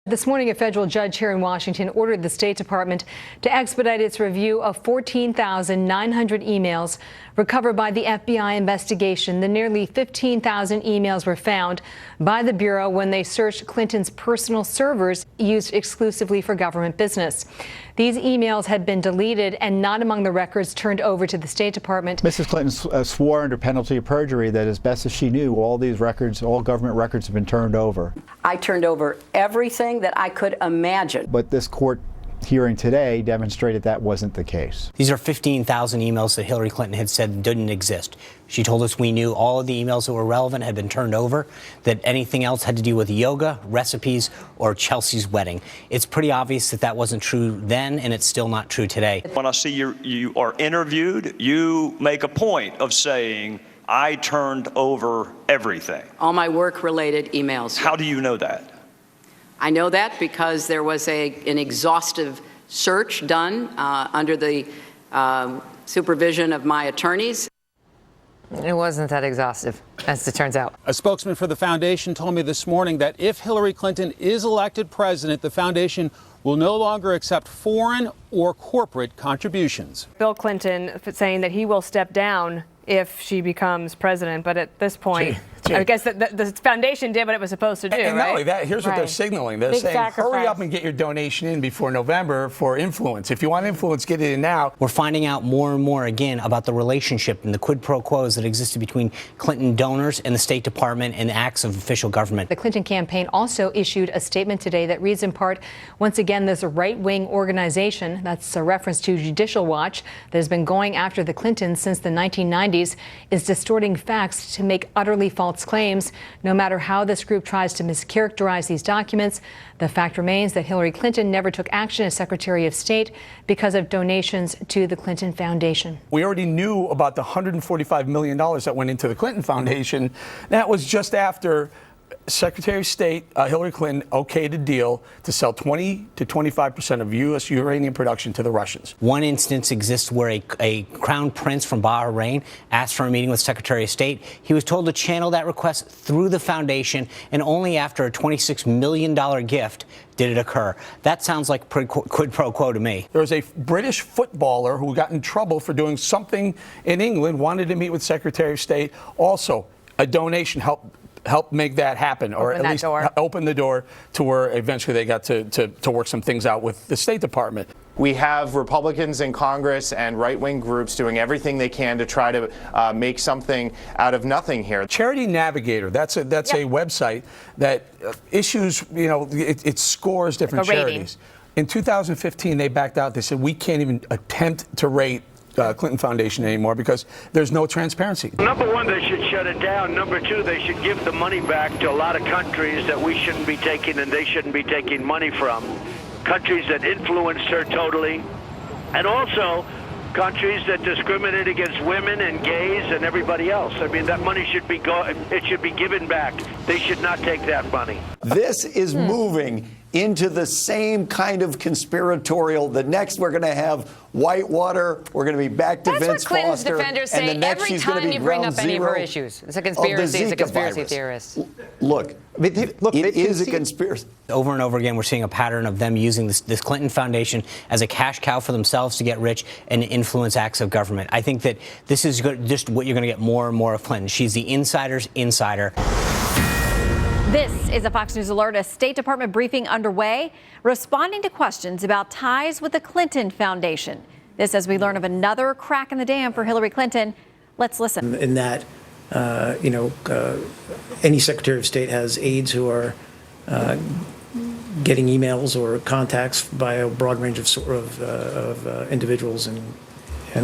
This morning, a federal judge here in Washington ordered the State Department to expedite its review of 14,900 emails recovered by the FBI investigation. The nearly 15,000 emails were found by the Bureau when they searched Clinton's personal servers used exclusively for government business. These emails had been deleted and not among the records turned over to the State Department. Mrs. Clinton swore under penalty of perjury that as best as she knew, all these records, all government records have been turned over. I turned over everything that I could imagine. But this court hearing today demonstrated that wasn't the case. These are 15,000 emails that Hillary Clinton had said didn't exist. She told us we knew all of the emails that were relevant had been turned over, that anything else had to do with yoga, recipes, or Chelsea's wedding. It's pretty obvious that that wasn't true then, and it's still not true today. When I see you are interviewed, you make a point of saying, I turned over everything. All my work-related emails. How do you know that? I know that because there was an exhaustive search done under the supervision of my attorneys. It wasn't that exhaustive, as it turns out. A spokesman for the foundation told me this morning that if Hillary Clinton is elected president, the foundation will no longer accept foreign or corporate contributions. Bill Clinton saying that he will step down if she becomes president, but at this point, I guess the foundation did what it was supposed to do, and not only that, here's what they're Right. signaling. They're Big saying, sacrifice. hurry up and get your donation in before November for influence. If you want influence, get it in now. We're finding out more and more again about the relationship and the quid pro quos that existed between Clinton donors and the State Department and acts of official government. The Clinton campaign also issued a statement today that reads in part, once again, there's a right-wing organization, that's a reference to Judicial Watch, that has been going after the Clintons since the 1990s, is distorting facts to make utterly false claims. No matter how this group tries to mischaracterize these documents, the fact remains that Hillary Clinton never took action as Secretary of State because of donations to the Clinton Foundation. We already knew about the $145 million that went into the Clinton Foundation. That was just after Secretary of State Hillary Clinton okayed a deal to sell 20 to 25% of U.S. uranium production to the Russians. One instance exists where a crown prince from Bahrain asked for a meeting with Secretary of State. He was told to channel that request through the foundation, and only after a $26 million gift did it occur. That sounds like quid pro quo to me. There was a British footballer who got in trouble for doing something in England, wanted to meet with Secretary of State. Also, a donation help make that happen, or at least open the door to where eventually they got to work some things out with the State Department. We have Republicans in Congress and right-wing groups doing everything they can to try to make something out of nothing here. Charity Navigator, that's a website that issues, it scores different charities. In 2015, they backed out. They said, we can't even attempt to rate Clinton Foundation anymore because there's no transparency. Number one, they should shut it down. Number two, they should give the money back to a lot of countries that we shouldn't be taking and they shouldn't be taking money from. Countries that influenced her totally, and also countries that discriminate against women and gays and everybody else. I mean, that money should be it should be given back. They should not take that money. This is moving into the same kind of conspiratorial. The next we're going to have Whitewater. We're going to be back to Vince Foster. That's what Clinton's defenders say every time you bring up any of her issues. It's a conspiracy. It's a conspiracy theorist. Look, it is a conspiracy. Over and over again, we're seeing a pattern of them using this Clinton Foundation as a cash cow for themselves to get rich and influence acts of government. I think that this is just what you're going to get more and more of Clinton. She's the insider's insider. This is a Fox News Alert. A State Department briefing underway, responding to questions about ties with the Clinton Foundation. This as we learn of another crack in the dam for Hillary Clinton. Let's listen. In that, any Secretary of State has aides who are getting emails or contacts by a broad range of individuals and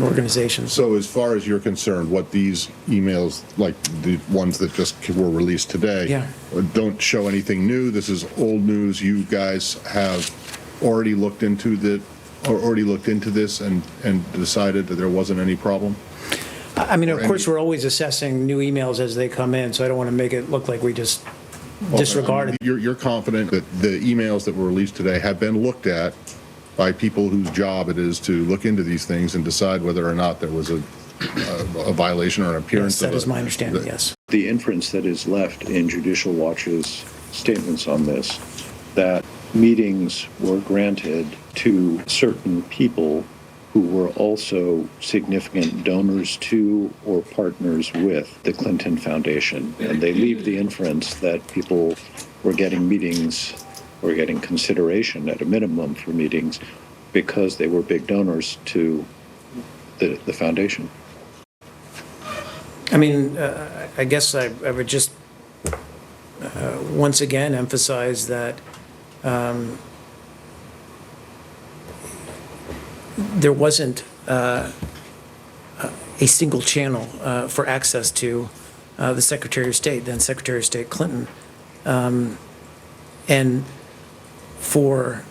organizations. So as far as you're concerned, what these emails, like the ones that just were released today, don't show anything new? This is old news. You guys have already looked into this and decided that there wasn't any problem? I mean, of course, we're always assessing new emails as they come in, so I don't want to make it look like we just disregarded. You're confident that the emails that were released today have been looked at by people whose job it is to look into these things and decide whether or not there was a violation or an appearance of that is my understanding, yes. The inference that is left in Judicial Watch's statements on this, that meetings were granted to certain people who were also significant donors to or partners with the Clinton Foundation. And they leave the inference that people were getting meetings or getting consideration at a minimum for meetings because they were big donors to the foundation. I mean, I guess I would just once again emphasize that there wasn't a single channel for access to the Secretary of State, then Secretary of State Clinton. And for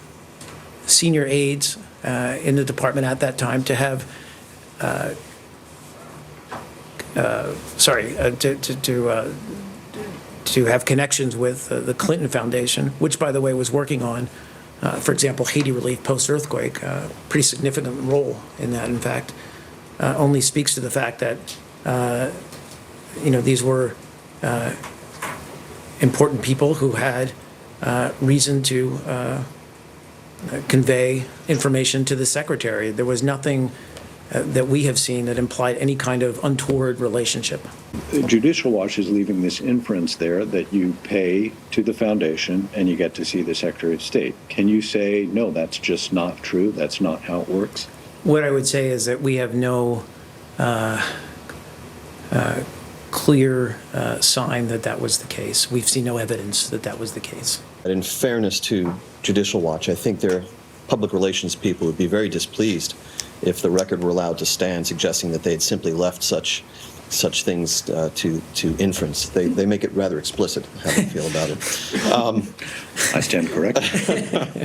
senior aides in the department at that time to have, to have connections with the Clinton Foundation, which, by the way, was working on, for example, Haiti relief post-earthquake, pretty significant role in that, in fact, only speaks to the fact that, these were important people who had reason to convey information to the secretary. There was nothing that we have seen that implied any kind of untoward relationship. Judicial Watch is leaving this inference there that you pay to the foundation and you get to see the Secretary of State. Can you say, no, that's just not true? That's not how it works? What I would say is that we have no clear sign that that was the case. We've seen no evidence that that was the case. In fairness to Judicial Watch, I think their public relations people would be very displeased if the record were allowed to stand, suggesting that they had simply left such things to inference. They make it rather explicit how they feel about it. I stand corrected.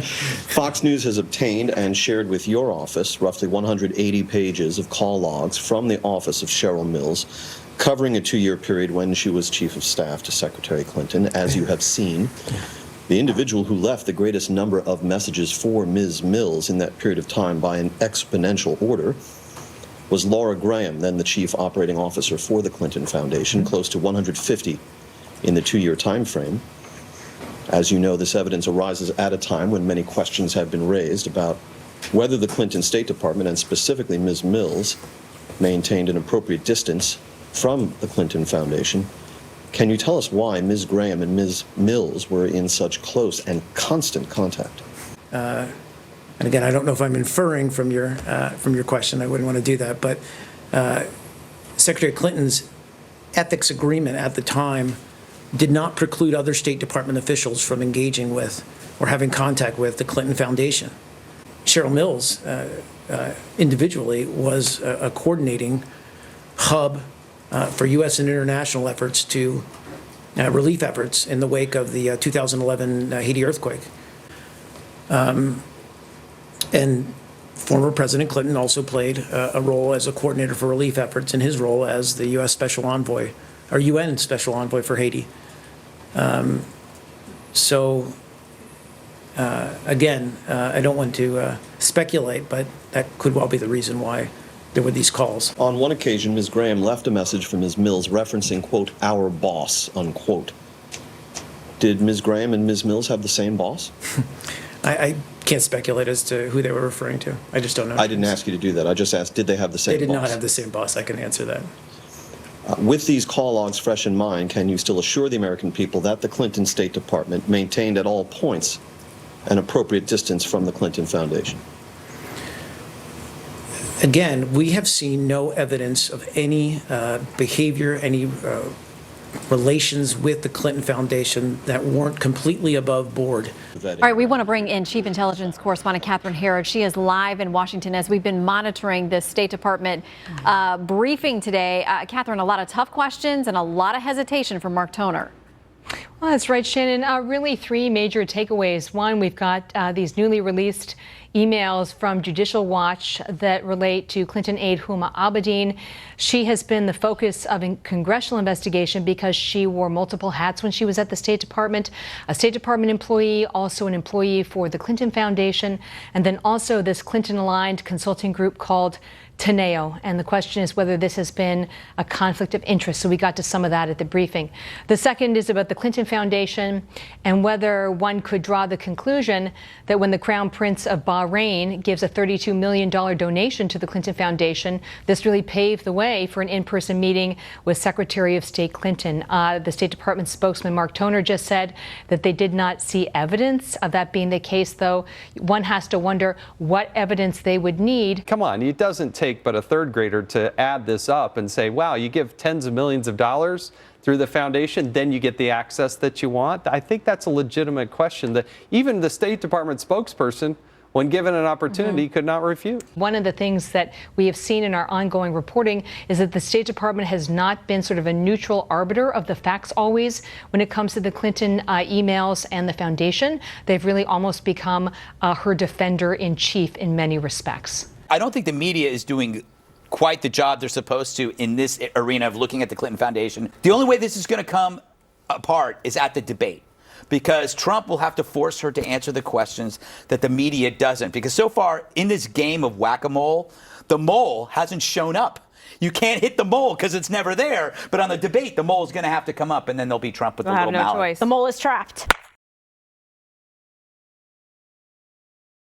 Fox News has obtained and shared with your office roughly 180 pages of call logs from the office of Cheryl Mills, covering a 2-year period when she was Chief of Staff to Secretary Clinton. As you have seen, the individual who left the greatest number of messages for Ms. Mills in that period of time by an exponential order was Laura Graham, then the Chief Operating Officer for the Clinton Foundation, close to 150 in the 2-year time frame. As you know, this evidence arises at a time when many questions have been raised about whether the Clinton State Department, and specifically Ms. Mills, maintained an appropriate distance from the Clinton Foundation. Can you tell us why Ms. Graham and Ms. Mills were in such close and constant contact? And again, I don't know if I'm inferring from your question. I wouldn't want to do that. But Secretary Clinton's ethics agreement at the time did not preclude other State Department officials from engaging with or having contact with the Clinton Foundation. Cheryl Mills, individually, was a coordinating hub for U.S. and international efforts to relief efforts in the wake of the 2011 Haiti earthquake. And former President Clinton also played a role as a coordinator for relief efforts in his role as the U.S. Special Envoy, or UN Special Envoy for Haiti. Again, I don't want to speculate, but that could well be the reason why there were these calls. On one occasion, Ms. Graham left a message for Ms. Mills referencing, quote, our boss, unquote. Did Ms. Graham and Ms. Mills have the same boss? I can't speculate as to who they were referring to. I just don't know. I didn't ask you to do that. I just asked, did they have the same boss? They did not have the same boss. I can answer that. With these call logs fresh in mind, can you still assure the American people that the Clinton State Department maintained at all points an appropriate distance from the Clinton Foundation? Again, we have seen no evidence of any behavior, any relations with the Clinton Foundation that weren't completely above board. All right, we want to bring in Chief Intelligence Correspondent Catherine Herridge. She is live in Washington as we've been monitoring the State Department briefing today. Catherine, a lot of tough questions and a lot of hesitation from Mark Toner. Well, that's right, Shannon. Really 3 major takeaways. One, we've got these newly released emails from Judicial Watch that relate to Clinton aide Huma Abedin. She has been the focus of a congressional investigation because she wore multiple hats when she was at the State Department, a State Department employee, also an employee for the Clinton Foundation, and then also this Clinton-aligned consulting group called Teneo. And the question is whether this has been a conflict of interest. So we got to some of that at the briefing. The second is about the Clinton Foundation and whether one could draw the conclusion that when the Crown Prince of Bahrain gives a $32 million donation to the Clinton Foundation, this really paved the way for an in-person meeting with Secretary of State Clinton. The State Department spokesman Mark Toner just said that they did not see evidence of that being the case, though one has to wonder what evidence they would need. Come on, it doesn't take but a third grader to add this up and say, wow, you give tens of millions of dollars through the foundation, then you get the access that you want. I think that's a legitimate question that even the State Department spokesperson, when given an opportunity, could not refute. One of the things that we have seen in our ongoing reporting is that the State Department has not been sort of a neutral arbiter of the facts always when it comes to the Clinton emails and the foundation. They've really almost become her defender in chief in many respects. I don't think the media is doing quite the job they're supposed to in this arena of looking at the Clinton Foundation. The only way this is going to come apart is at the debate, because Trump will have to force her to answer the questions that the media doesn't. Because so far in this game of whack-a-mole, the mole hasn't shown up. You can't hit the mole because it's never there. But on the debate, the mole is going to have to come up, and then there'll be Trump with the little mallet. The mole is trapped.